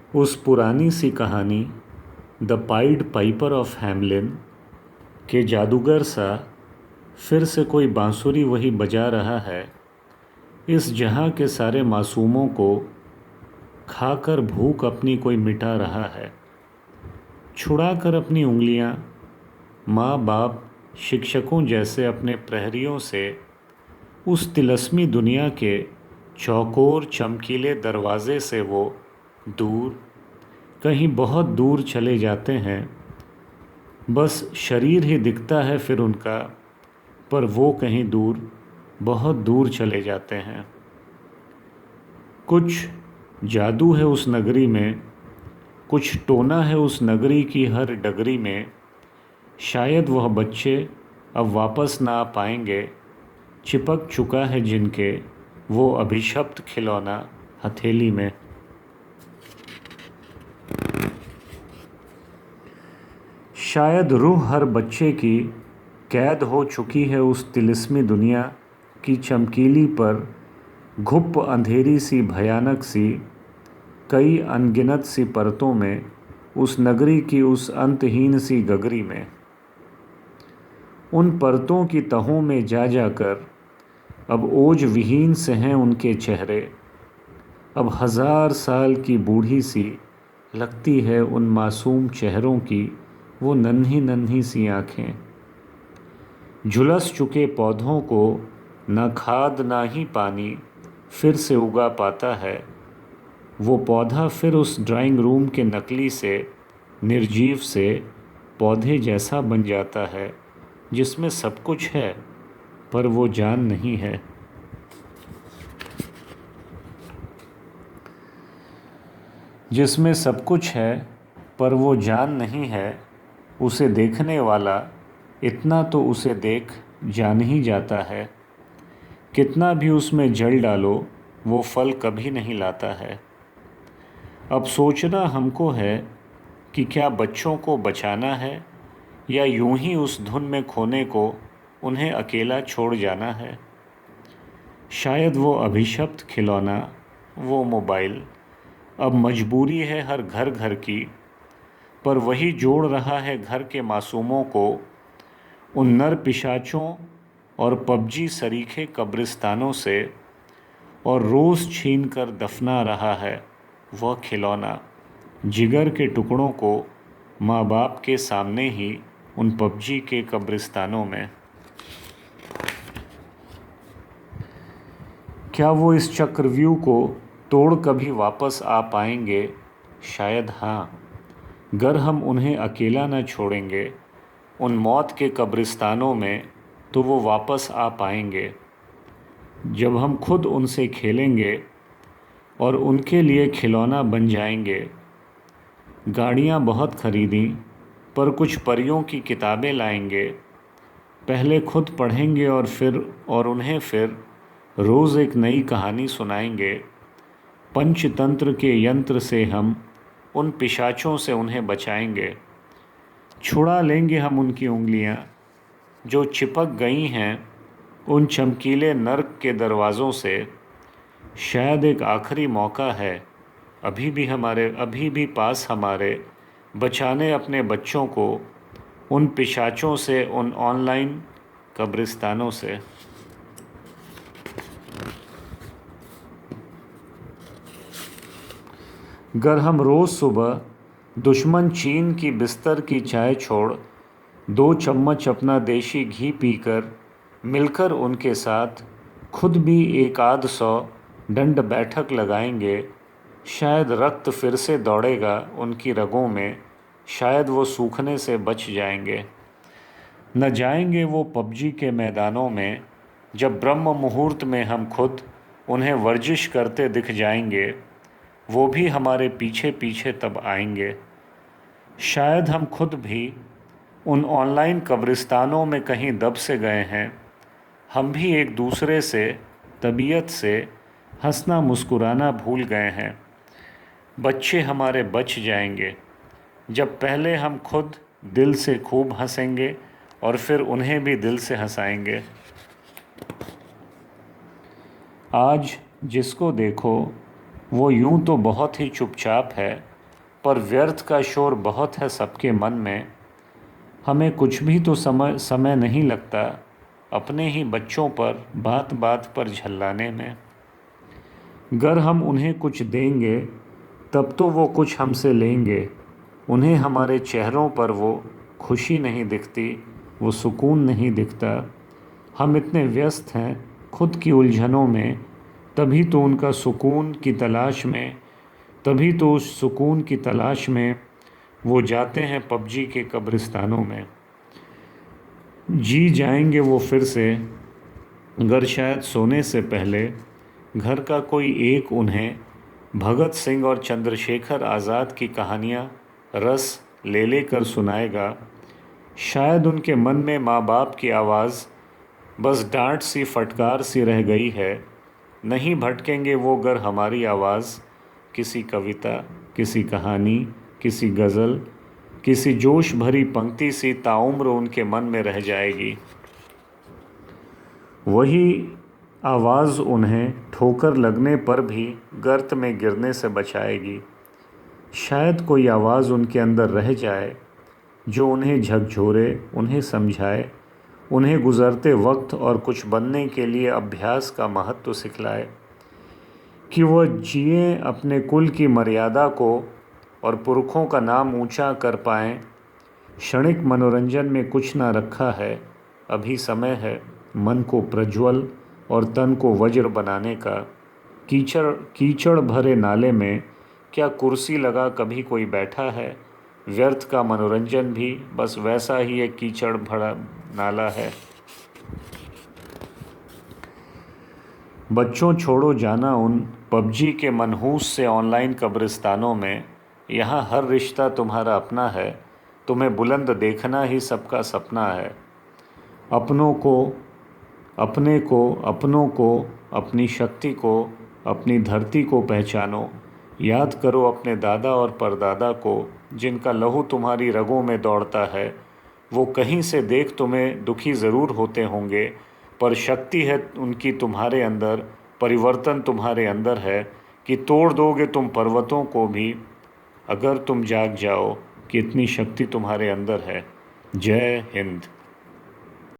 उस पुरानी सी कहानी the pied Piper of Hamelin के जादूगर सा फिर से कोई बांसुरी वही बजा रहा है। इस जहां के सारे मासूमों को खाकर भूख अपनी कोई मिटा रहा है। छुड़ा कर अपनी उंगलियां माँ बाप शिक्षकों जैसे अपने प्रहरियों से उस तिलस्मी दुनिया के चौकोर चमकीले दरवाजे से वो दूर, कहीं बहुत दूर चले जाते हैं। बस शरीर ही दिखता है फिर उनका, पर वो कहीं दूर, बहुत दूर चले जाते हैं। कुछ जादू है उस नगरी में, कुछ टोना है उस नगरी की हर डगरी में। शायद वह बच्चे अब वापस ना आ पाएंगे, चिपक चुका है जिनके वो अभिशप्त खिलौना हथेली में। शायद रूह हर बच्चे की कैद हो चुकी है उस तिलिस्मी दुनिया की चमकीली पर घुप अंधेरी सी भयानक सी कई अनगिनत सी परतों में, उस नगरी की उस अंतहीन सी गगरी में। उन परतों की तहों में जा जाकर अब ओज विहीन से हैं उनके चेहरे। अब 1000 साल की बूढ़ी सी लगती है उन मासूम चेहरों की वो नन्ही नन्ही सी आँखें। झुलस चुके पौधों को न खाद ना ही पानी फिर से उगा पाता है। वो पौधा फिर उस ड्राइंग रूम के नकली से निर्जीव से पौधे जैसा बन जाता है, जिसमें सब कुछ है पर वो जान नहीं है। जिसमें सब कुछ है पर वो जान नहीं है। उसे देखने वाला इतना तो उसे देख जान ही जाता है। कितना भी उसमें जल डालो वो फल कभी नहीं लाता है। अब सोचना हमको है कि क्या बच्चों को बचाना है या यूं ही उस धुन में खोने को उन्हें अकेला छोड़ जाना है। शायद वो अभिशप्त खिलौना, वो मोबाइल अब मजबूरी है हर घर घर की, पर वही जोड़ रहा है घर के मासूमों को उन नर पिशाचों और पबजी सरीखे कब्रिस्तानों से, और रोज़ छीन कर दफना रहा है वह खिलौना जिगर के टुकड़ों को माँ बाप के सामने ही उन पबजी के कब्रिस्तानों में। क्या वो इस चक्रव्यूह को तोड़ कभी वापस आ पाएंगे? शायद हाँ, गर हम उन्हें अकेला न छोड़ेंगे उन मौत के कब्रिस्तानों में, तो वो वापस आ पाएंगे जब हम खुद उनसे खेलेंगे और उनके लिए खिलौना बन जाएंगे। गाड़ियाँ बहुत खरीदी, पर कुछ परियों की किताबें लाएंगे। पहले खुद पढ़ेंगे और उन्हें फिर रोज़ एक नई कहानी सुनाएंगे। पंचतंत्र के यंत्र से हम उन पिशाचों से उन्हें बचाएंगे। छुड़ा लेंगे हम उनकी उंगलियां जो चिपक गई हैं उन चमकीले नर्क के दरवाज़ों से। शायद एक आखिरी मौका है अभी भी पास हमारे, बचाने अपने बच्चों को उन पिशाचों से, उन ऑनलाइन कब्रिस्तानों से। गर हम रोज़ सुबह दुश्मन चीन की बिस्तर की चाय छोड़ 2 चम्मच अपना देशी घी पीकर मिलकर उनके साथ खुद भी एक आध 100 दंड बैठक लगाएंगे, शायद रक्त फिर से दौड़ेगा उनकी रगों में। शायद वो सूखने से बच जाएंगे। न जाएंगे वो पबजी के मैदानों में जब ब्रह्म मुहूर्त में हम खुद उन्हें वर्जिश करते दिख जाएंगे। वो भी हमारे पीछे पीछे तब आएंगे। शायद हम खुद भी उन ऑनलाइन कब्रिस्तानों में कहीं दब से गए हैं। हम भी एक दूसरे से तबीयत से हंसना मुस्कुराना भूल गए हैं। बच्चे हमारे बच जाएंगे जब पहले हम खुद दिल से खूब हंसेंगे और फिर उन्हें भी दिल से हंसाएंगे। आज जिसको देखो वो यूं तो बहुत ही चुपचाप है, पर व्यर्थ का शोर बहुत है सबके मन में। हमें कुछ भी तो समय नहीं लगता अपने ही बच्चों पर बात बात पर झल्लाने में। गर हम उन्हें कुछ देंगे तब तो वो कुछ हमसे लेंगे। उन्हें हमारे चेहरों पर वो खुशी नहीं दिखती, वो सुकून नहीं दिखता। हम इतने व्यस्त हैं खुद की उलझनों में, तभी तो उस सुकून की तलाश में वो जाते हैं पबजी के कब्रिस्तानों में। जी जाएंगे वो फिर से, अगर शायद सोने से पहले घर का कोई एक उन्हें भगत सिंह और चंद्रशेखर आज़ाद की कहानियाँ रस ले लेकर सुनाएगा। शायद उनके मन में माँ बाप की आवाज़ बस डांट सी फटकार सी रह गई है। नहीं भटकेंगे वो गर हमारी आवाज़ किसी कविता, किसी कहानी, किसी गज़ल, किसी जोश भरी पंक्ति सी ताउम्र उनके मन में रह जाएगी। वही आवाज़ उन्हें ठोकर लगने पर भी गर्त में गिरने से बचाएगी। शायद कोई आवाज़ उनके अंदर रह जाए जो उन्हें झकझोरे, उन्हें समझाए, उन्हें गुज़रते वक्त और कुछ बनने के लिए अभ्यास का महत्व सिखलाए, कि वह जिए अपने कुल की मर्यादा को और पुरखों का नाम ऊंचा कर पाएं। क्षणिक मनोरंजन में कुछ ना रखा है, अभी समय है मन को प्रज्वल और तन को वज्र बनाने का। कीचड़ भरे नाले में क्या कुर्सी लगा कभी कोई बैठा है? व्यर्थ का मनोरंजन भी बस वैसा ही एक कीचड़ भरा नाला है। बच्चों छोड़ो जाना उन पबजी के मनहूस से ऑनलाइन कब्रिस्तानों में। यहाँ हर रिश्ता तुम्हारा अपना है, तुम्हें बुलंद देखना ही सबका सपना है। अपनों को, अपनी शक्ति को, अपनी धरती को पहचानो। याद करो अपने दादा और परदादा को, जिनका लहू तुम्हारी रगों में दौड़ता है। वो कहीं से देख तुम्हें दुखी ज़रूर होते होंगे, पर शक्ति है उनकी तुम्हारे अंदर, परिवर्तन तुम्हारे अंदर है कि तोड़ दोगे तुम पर्वतों को भी, अगर तुम जाग जाओ कि इतनी शक्ति तुम्हारे अंदर है। जय हिंद।